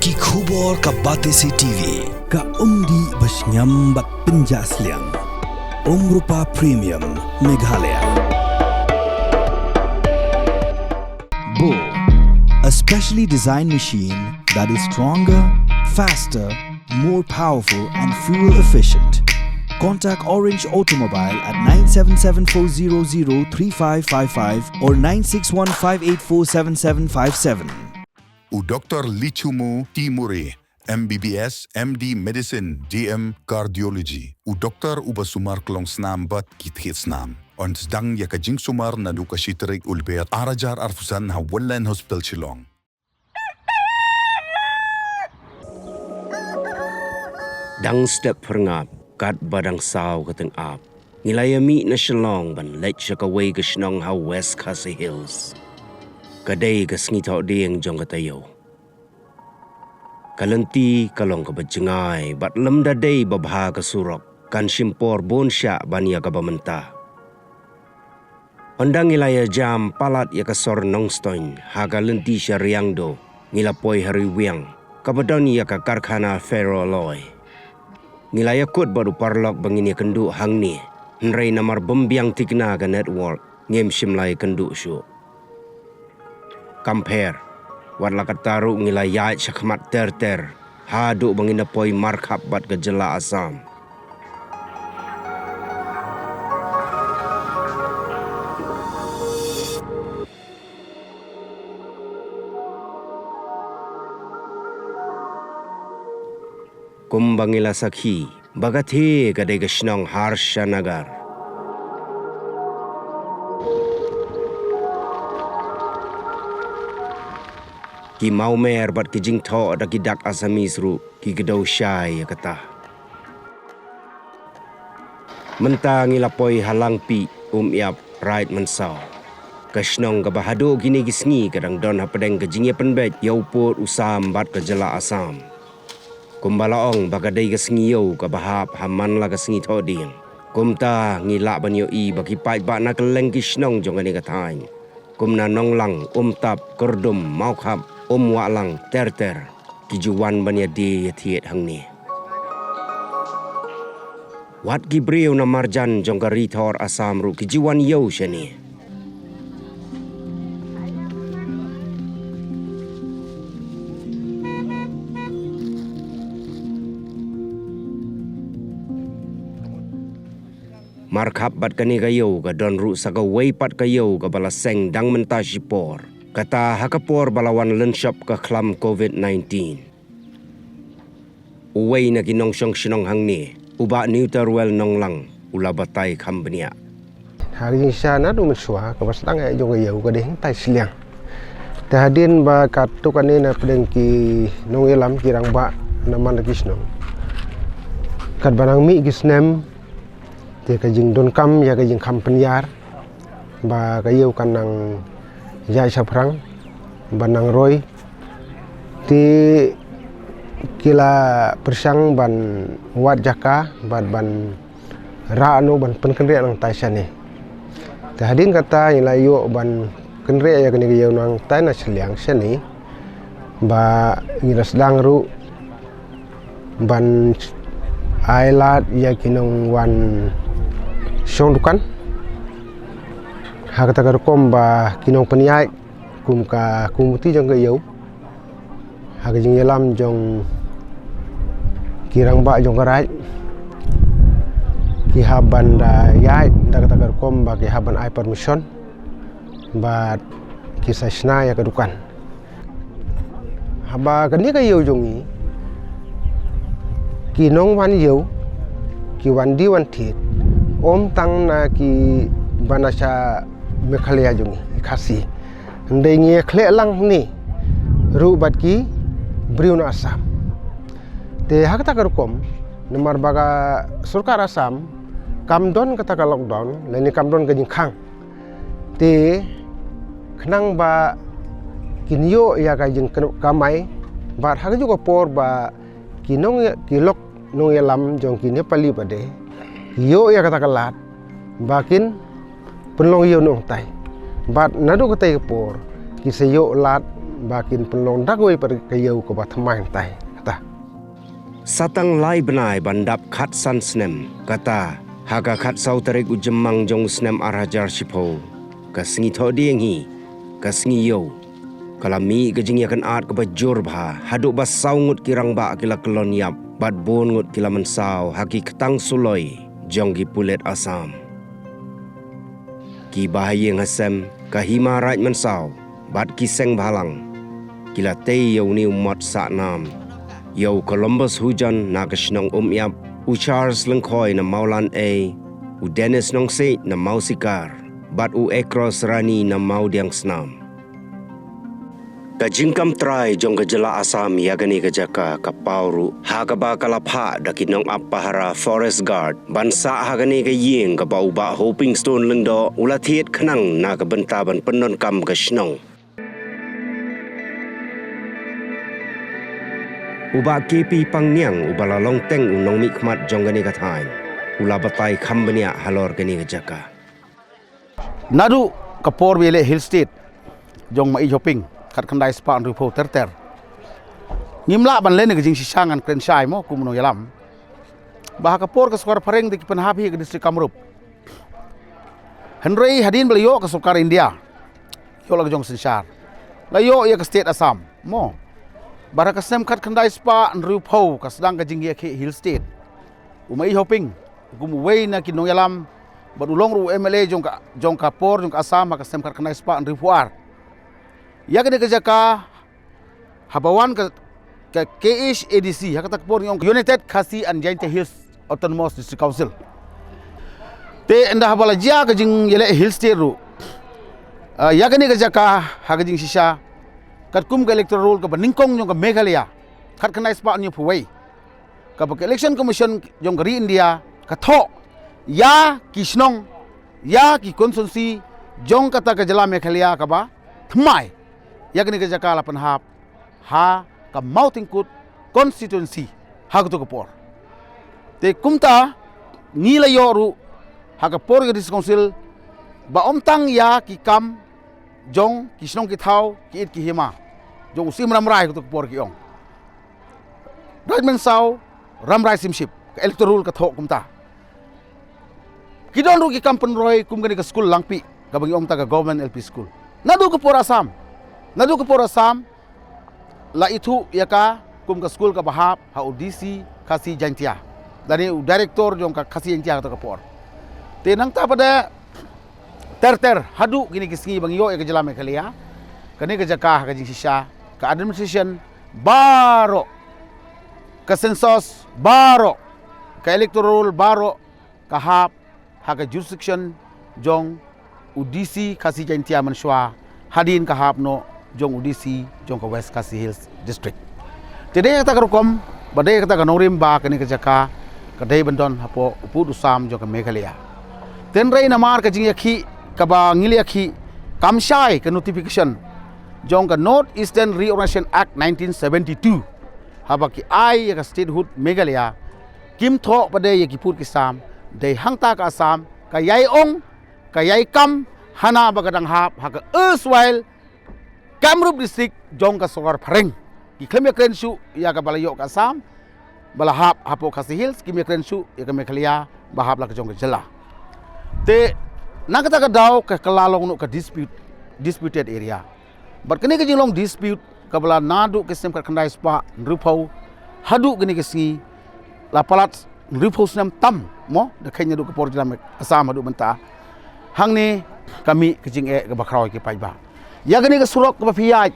Ki khubor ka Batesi TV. Ka umdi basnyam bat penjaslian. Rupa Premium Meghalaya. Bo, a specially designed machine that is stronger, faster, more powerful and fuel efficient. Contact Orange Automobile at 977-400-3555 or 961-584-7757. U Dr. Lichumu Timuri, MBBS, MD Medicine, DM Cardiology. U Dr. Ubasumar Klong Snam Bat Kithit Snam. On Sdang Yakajing Sumar Naduka Shiterik Ulbeat Arajar Arfusan Hawallan Hospital Shillong. Dang step perngap, kat badang saw kateng ap. Nilayami na Shillong ban let siya kaway ka Shnong ha West Khasi Hills. Kaday ka ngitaw diyang jong katayo. Kalanti kalong kabadjangay, bat lamdaday babha ka surok, kan simpor bon siya banya ka bamanta. Pandang ilaya jam palat ya kasor nongstoin, haga lenti siya riyangdo, nilapoy hariwiyang, kabadon ya ka karkhana ferroalloy. Nilaya kut baru parlok bangin ya kendu hangni, nray namar bembiang tigna ka network, ngem simlay kendu siyo. Compare, wadla kataru ngilayay siya kamat ter-ter, hadu bangin napoy markhap bat gejala asam. Kumbangila sakhi, bagati kadai gashnong harsha nagar. Ki mau mer bat ki jing tho da ki dak asamis ru ki gedau syai kata. Mentang ilapoy halang pi yap right mensau. Gashnong ka bahado gini gisngi kadang don hapadeng ka jingya penbet yauput usam bat ka jala asam. Kumbalaong bagaday kasngiyo kabahap haman la kasngi thoding. Kumta ngila banyo i baki pait ba na kaleng kisnong jong ani kathain. Kumna nong lang tap kerdum maukhap walang ter-ter kijuan banya di thiet hangni. Wat gibriu na marjan jong ka rithor asam ru kijuan yo shani. Markhap bat kani kayo ka don ru sa kaway pat kayo ka balaseng dang menta sipor. Kata hakapor balawan lenshop ka klam COVID-19. Uway na kinong siyong sinong hangni, uba neuterwell nong lang, ulabatay kambanya. Hari siya na dumiswa, kapaslang ay yung ayaw ka din tayo silang. Tahadin ba kato kanina padeng ki nong ilam kirang ba naman lagi sinong. Kat banang mi gisnem, dia kajing don kam ya kajing kampanyar ba kayo kanang jai saprang banang roy ti kila persang ban wat jaka ban ra anu ban penkendre nang taisane tahadin kata ilayo ban kenre ya kani kayo nang taina seliang seni ba ngiras dang ru ban ailat ya kinong wan Song dukan hakata karkom ba kinong paniai kum kumuti jong gayo hakajing yalam jong kirang ba jong karai ki haban da yai da kata karkom ba ki haban ai permission ba kisah sna ya kedukan haba kani kayo jongi kinong wan yo ki wan di wan thit tang na ki banasa Meghalaya jungi khasi ndai nge khle lang ni ru bat ki briuna asam te hakta karkom namar baga surkar asam kamdon kata ka lockdown leni kamdon ka jingkhang te khnang ba kinyo ya ka jing kamai bar hag ju ko por ba kinong kilok nong yalam jong kinye pali bade yo ya kata kalat bakin penlong yo nong tai bat nadu kata por kisayo lat bakin penlong dagoi per kayau ko ba thamai tai kata Satang lai benai bandap khat san snem kata haga khat sau tarik ujemang jong snem arajar sipo kasngi thodi hi kasngi yo kalami gajing yakan art ke bajur bha haduk bas saungut kirang ba kila kelon yap bat bon ngut kila mensau haki ketang suloi jong gi pulet Asam ki bahayeng hasem kahima raj mensau bat kiseng bhalang kila tei yo ni umot sa nam yo Columbus hujan na kashnong yap u Charles lengkoi na Maulan A u Dennis nong se na Mausikar bat u Ekros Rani na Maudiang Snam Kajingkam try jong gejala Asam yagani kejaka kapauru hagaba kalapha dakinong apahara forest guard bansa hagani ke yeng ka bauba hoping stone lengdo ulathiet khnang na ka bentaban penon kam kashnong Uba KP pangniang ubala long teng unong mikmat jong gani katain ula batai khambania halor gani kejaka Nadu kapor bele hill state jong mai shopping kat khandai spa ru pho ter ngimla ban len ke jing sisangan kren sai mo kumno yalam bah kapor ke skor pareng dik pen habi ke distrik Kamrup Henry hadin beliau ke sukar India yo lag jong sensar layo ya ke state Assam mo bara kasem kat khandai spa ru pho ka sedang ke jing ke hill state umai shopping kum wei na kinong yalam badulong ru MLA jong kapor jong Assam ka sem kat khandai spa ru puar ya kene kejaka habawan ke KH ADC hakata kapor yung United Khasi and Jaintia Hills Autonomous District Council te enda habala jia ke jing yele hill state ru ya kene kejaka hagajing sisa kat kum ke electoral roll ke baningkong yung ke Meghalaya kat khandai spa nyu phuwei ka ke election commission jong gari India ka tho ya kisnong ya ki constituency jong kata ke jala Meghalaya ka ba thmai yakni ke jaka lapan hap ha ka Mautingkut constituency ha ko por te kumta ngila yoru ha ka por ke district council ba omtang ya ki kam jong kisnong ki thau ki it ki hima jong sim ramrai ko por ki ong rajman sau ramrai simship ka electoral ka tho kumta kidon ru ki kampen roy kum ke school langpi ka bangi omta ka government LP school nadu ko por Assam nadu ko por Assam la itu yaka kum ka school ka bahap ha UDC Khasi Jaintia dari director jong ka Khasi Jaintia ka por te nang ta pada ter hadu gini kisngi bang yo ke jela Meghalaya kani ke jaka ka jing sisa ka administration baro ka census baro ka electoral baro ka hap ha ka jurisdiction jong UDC Khasi Jaintia manswa hadin ka hap no jong UDC jong ka West Khasi Hills district tede kata karukom badai kata kanorim ba kani ka jaka ka dei bandon hapo upud usam jong ka Meghalaya tenrei namar ka jing yakhi ka ba ngili yakhi kamshai ka notification jong ka North Eastern Reorganization Act 1972 haba ki ai ka statehood Meghalaya kim tho badai yaki put ki sam dei hangta ka Assam ka yai ong ka yai kam hana bagadang hap haka erstwhile Kamrup district jong ka sokar pareng ki kemya krensu ya ka balayo ka Assam bala hap hapo Khasi Hills kimya krensu ya ka Meghalaya bahap la ka jong ka jela te nakata ka daw ka kalalong no ka disputed area but kini ka jinglong dispute ka bala nadu ke sem ka khandai spa rupau hadu kini ke si la palat rupau snam tam mo da khanya du ka por jela Assam hadu benta hangni kami kejing ke bakraw ke paiba ya gani ke surok ke piyaj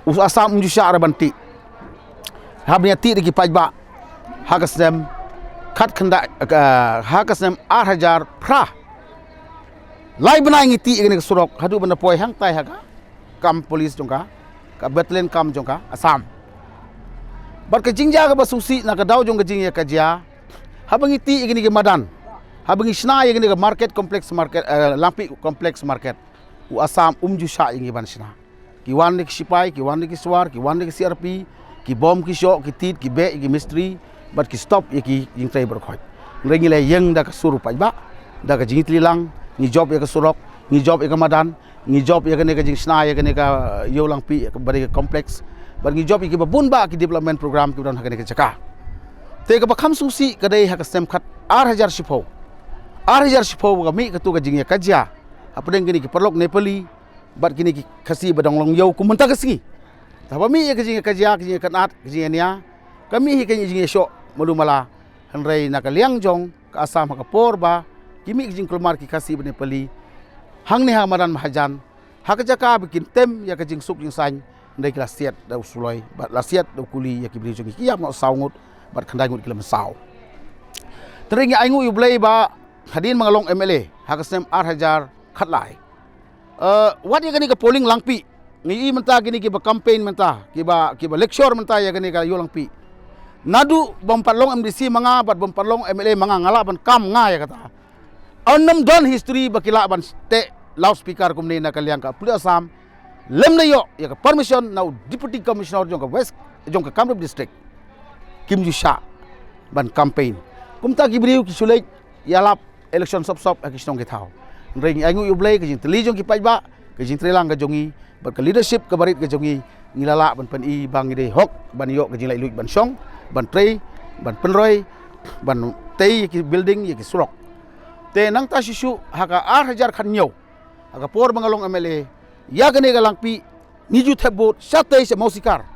us Assam unju syar banti habnya ti ki paiba hakasem khat khanda hakasem 8000 pra lai banai ngiti gani ke surok hadu banda poi hang tai haga kam police jongka ka battalion kam jongka Assam bar ke jingja ke basusi na ka daw jong ke jing ya ka ja habangi ti gani ke madan habangi sna ya gani ke market complex market lampi complex market u Assam umju sha ingi ban sna ki wan ki sipai ki wan ki swar ki wan ki CRP ki bom ki shok ki tit ki be ki mystery but ki stop ya ki jing trai ber khoi rengi le yeng da ka suru pai ba da ka jing tlilang ni job ya ka surok ni job ya ka madan ngi job ya kene ka jing sna ya kene ka yo lang pi ka bari kompleks bar ngi job ki babun ba ki development program ki don hakane ka jaka te ka bakham susi ka dei ha ka sem khat 8000 shipho ga mi ka tu ka jing ya kajia apdeng kini ki perlok nepali bat kini ki khasi badong long yo ku menta kasi taba mi ka jing kajia ki kanat ki jing nia kami hi ka jing sho malumala hanrei na ka liang jong ka asam ka porba kimi ki jing kelmar ki khasi nepali hang ni hamaran mahajan hak jaka bikin tem ya ka jing suk jing san ndai kila siat da usuloi bat la siat da kuli ya ki bri jong ki ya ma saungut bat khandai ngut kila masau teringi aingu yu blai ba hadin mangalong MLA hakasem 8000 khatlai wat ya kani ka polling langpi ngi menta kini ki ba campaign menta ki ba lecture menta ya kani ka yo langpi nadu bom palong MDC manga bat bom palong MLA manga ngala ban kam nga ya kata onam don history bakila ban te loudspeaker kumni na kaliang ka Pulau Assam lem na yo ya ka permission na deputy commissioner jong ka west jong ka Kamrup district Kim Ju Sha ban campaign kumta ki briu ki sulai yalap election sop ki snong ki thau ring aingu yublai ki jing teli jong ki pajba ki jing trelang ka jongi ban ka leadership ka barit ka jongi ngilala ban pen i bang ide hok ban yo ka jing lai luit ban song ban trei ban penroi ban tei ki building ki surok te nang ta sisu haka 8000 khan nyo haka por mangalong MLA ya gane ga langpi niju thebot satei se mausikar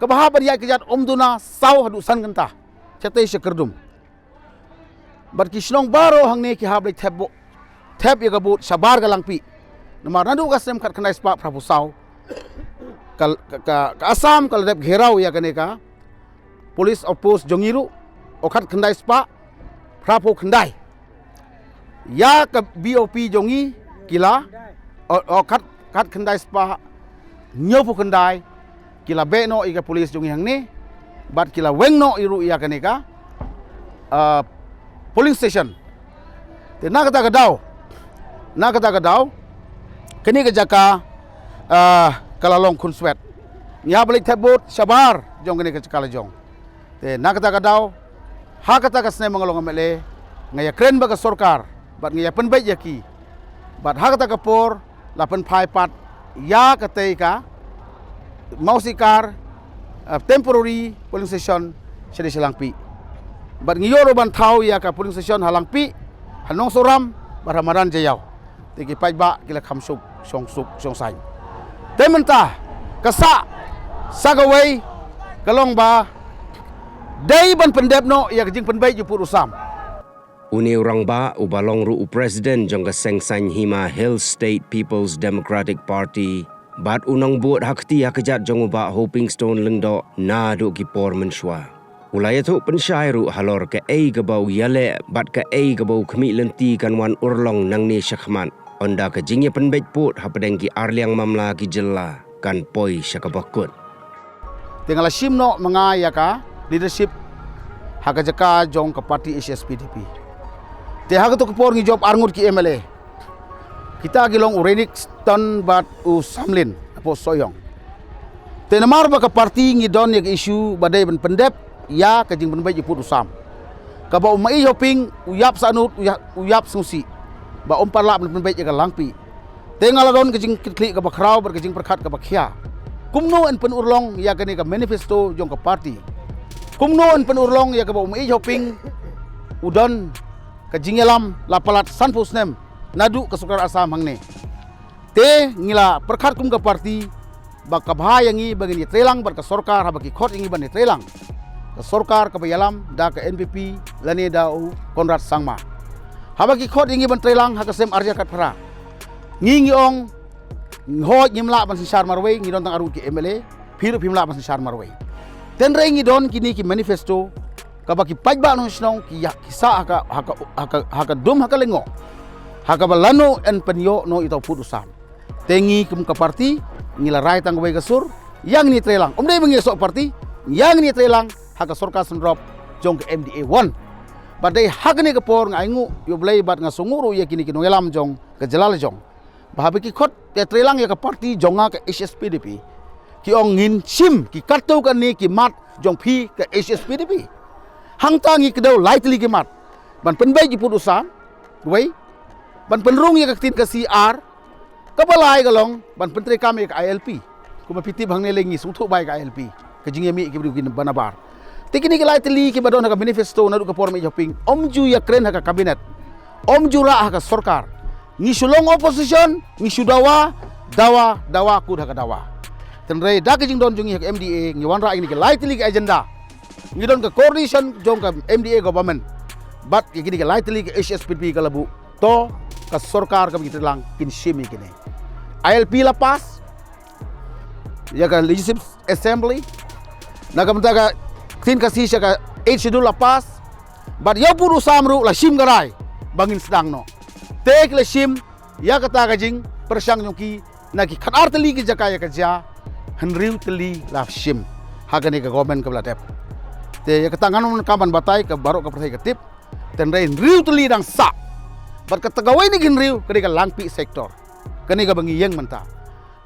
ka baha par ya ki jat omduna saw hadu san ganta satei se kerdum bar ki snong baro hangne ki hablai thebo theb ya gabot sabar ga langpi namar nandu ga sem khat khanai spa prabu saw ka asam kal dep gherau ya gane ka police outpost jongiru okhat khandai spa prabu khandai ya ka BOP jongi kila o kat khandai spa nyopu khandai kila beno ika polis jongi hangni bat kila wengno iru iya kaneka polling station te na kata gadau kini ka jaka kalalong kunswet nya balik thebot sabar jong kini ka kala jong te na kata gadau ha kata ka sne mangalong amele ngaya kren ba ka sarkar bat ngaya penbai yaki bat hak ta kapor lapan phai pat ya katei ka mausikar temporary polling station sedi selangpi bat ngiyoro ban thau ya ka polling station halangpi hanong soram bat ramadan jayau tiki pajba kila khamsuk song sai tementa kasa sagawai kalong ba dei ban pendep no ya jing penbai ju pur usam Uni orang ba ubalong ru presiden jong ka Sengsang Hima Hill State People's Democratic Party bat unang buat hakti hakjat jong ba Hoping Stone lengdo na do ki por menshwa ulaya tu pensyai ru halor ke ei gabau yale bat ke ei gabau khmi lenti kan wan urlong nang ni syakhman onda ka jingya penbet put hapadeng ki arliang mamla ki jella kan poi syakabakut tinggal simno mangaya ka leadership hakajaka jong ka parti HSPDP te hak to por ngi job arngut ki MLA kita gilong urenik ston bat u samlin apo soyong te namar ba ka parti ngi don yak issue badai ban pendep ya ka jing ban bai put usam ka ba umai hoping uyap sanut uyap susi ba parla ban bai ka langpi te ngaladon ka jing kli ka ba khrau bar ka jing perkhat ka ba khia kumno en pen urlong ya ka ni ka manifesto jong ka parti kumno en pen urlong ya ka ba umai hoping udon ka jingelam lapalat sanpusnem nadu ka sukar asam hangne te ngila perkhat kum ka parti ba ka bhayangi bagini trelang bar ka sarkar ha ba ki khot ingi ban trelang ka sarkar ka bayalam da ka NPP lane da Konrad Sangma ha ba ki khot ingi ban trelang ha ka sem arja kat phara ngi ong hoj nyimla ban sar marwei ngi don tang aru ki MLA phiru phimla ban sar marwei ten re ngi don kini ki manifesto kabaki pajba no snong ki ya kisa haka dum haka lengo haka balano en penyo no ito putusam tengi kum ka parti ngila rai tang bai kasur yang ni trelang dei bengi sok parti yang ni trelang haka sorka sendrop jong ke MDA 1 badai hak ni ka por ngaingu yo blai bat nga sunguru ya kini kino elam jong ke jalal jong bahabe ki khot ya trelang ya ka parti jonga ke HSPDP ki ong ngin sim ki kartu kan ni ki mat jong phi ke HSPDP hang tangi kedau lightly kemat ban penbai ji putusan wei ban penrung ya ka tin ka CR Kabalai galong ban pentri kami ke ILP. Kuma piti bang nelengi sutu bai ke ILP. Kejing mi ke bidu banabar. Tikini ke lai teli ke badon ka manifesto na du ka form joping. Omju ya kren ka kabinet. Omju ra ka sarkar. Ni sulong opposition, ni sudawa, dawa ku ka dawa. Tenre da kejing don jungi ka MDA ngi wan ra ini ke lai teli ke agenda. Ngi don ka coordination jong ka MDA government. But gini ke lai teli ke HSPP ka labu. To ka sarkar ka begitu lang kin shimi kini. ILP lapas ya ka legislative assembly naga mentaga tin kasih ka 8 schedule lapas but ya puru samru la shim garai bangin sedang no tek la shim ya kata gajing persang nyuki nagi khanar teli ki jakaya ka ja henriu teli la shim hagane ka government ka bladep te ya kata nganon kaman batai ka barok ka pertai ka tip ten rein riu teli dang sa but kata gawai ni ginriu kani ka langpi sektor kani ka bangi yang menta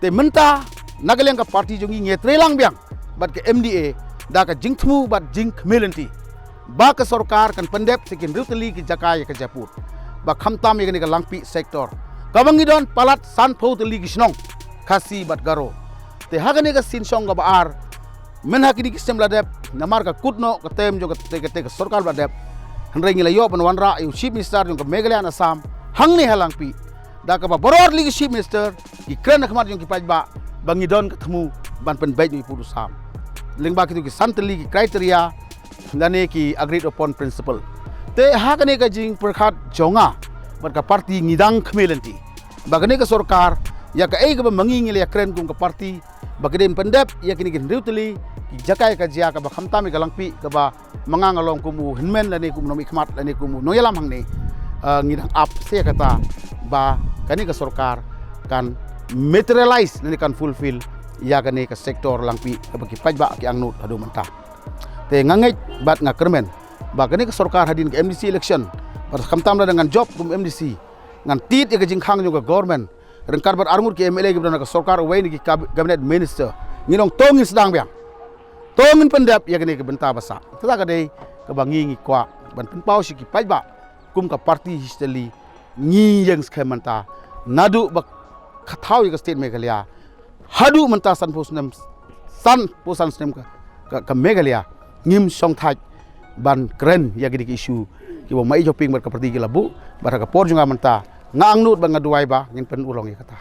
te menta nagaleng ka parti jongi ngetrelang biang bat ke MDA da ka jingthmu bat jing melenti ba ka sarkar kan pendep sekin ruteli ki jakaya ka japur ba khamtam ye ka langpi sektor ka bangi don palat san phau teli ki snong khasi bat garo te hagane ka sin song ga baar men hakini ki sem ladep namar ka kutno ka tem jo ka te ka sarkar badep hanrengi la yo ban wanra yu chief minister jong ka Meghalaya Assam hangni halangpi da ka ba boror ligi chief minister ki kren khmat jong ki pajba bangi don ketemu ban pen baik ni pudu sam lingba kitu ki santeli ki kriteria lane ki agreed upon principle te hakane ka jing perkhat jonga bar ka parti ngidang khmelenti bagane ka sarkar ya ka ei ka mangi ngile kren kum ka parti bagade pendep ya kini kin riuteli ki jakai ka jia ka ba khamtami ka langpi ka ba mangangalong kumu hinmen lane kum nomi khmat lane kumu noyalam hangne ngidang up se kata ba kani ka sarkar kan materialize nani kan fulfill ya kani ka sektor langpi ka bagi pajba ki angnut adu mentah te ngangai bat ngakermen ba kani ka sarkar hadin ke MDC election bar khamtam dengan job kum MDC ngan tit ya ka jingkhang juga government rengkar bat armur ki MLA ki ka sarkar away ni ki cabinet minister nginong tongin sedang biang tongin pendap ya kani ka benta basa tata ka dei ka bangi ngi kwa ban pau si ki pajba kum ka parti histeli ngi yang skemanta nadu bak khathau ka state Meghalaya hadu menta san posan snem ka Meghalaya ngim song thaj ban kren ya gidi isu ki bo mai joping bar ka parti ki labu bar ka por junga menta nga angnut ba nga duai ba ngin pen ulong ya kata